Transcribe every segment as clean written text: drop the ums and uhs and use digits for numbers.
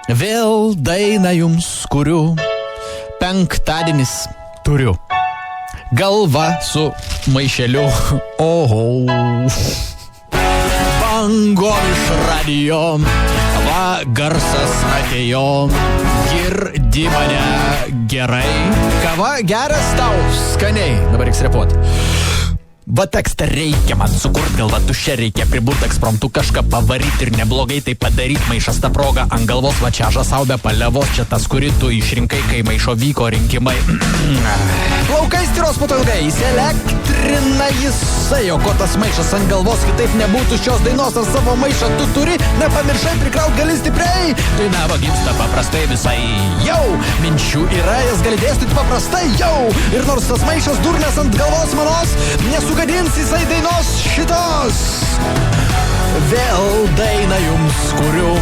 Vėl dainą jums kuriu, penktadienis turiu. Galva su maišeliu, oho. Bangom iš radijo, va garsas atėjo. Girdi mane gerai, kava geras tau, skaniai. Dabar reiks repuoti. Va tekstą reikia man sukurt, galva tuščia, reikia priburt ekspromtų kažką pavaryt ir neblogai tai padaryt. Maišas ta proga ant galvos, va čia žasau be palievos, čia tas, kurį tu išrinkai, kai maišo vyko rinkimai. Plaukai stiros po to ilgai, įsielektrina jisai, o ko tas maišas ant galvos, kitaip nebūtų šios dainos, ar savo maišą tu turi, nepamiršai prikraut gali stipriai. Dainava gimsta paprastai visai, jau, minčių yra, jas gali dėstyti paprastai, jau, ir nors tas maišas durnas ant galvos manos, nesugadins jisai dainos šitos. Vėl dainą jums kuriu,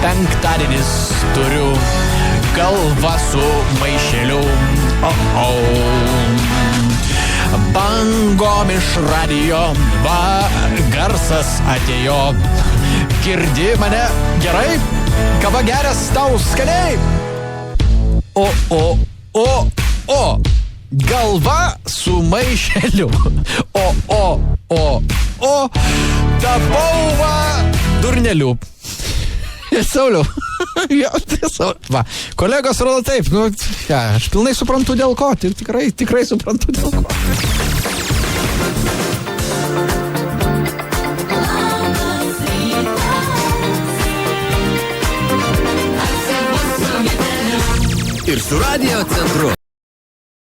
penktadienis turiu, galva su maišeliu, bangom iš radijo, va garsas atėjo. Girdi mane gerai, kava geras tau skaniai. Galva su maišeliu. Tapau va durneliu. Sauliau. Va, kolegos rodo taip. Aš pilnai suprantu dėl ko. Tikrai suprantu dėl ko. Ir su Radio Centru.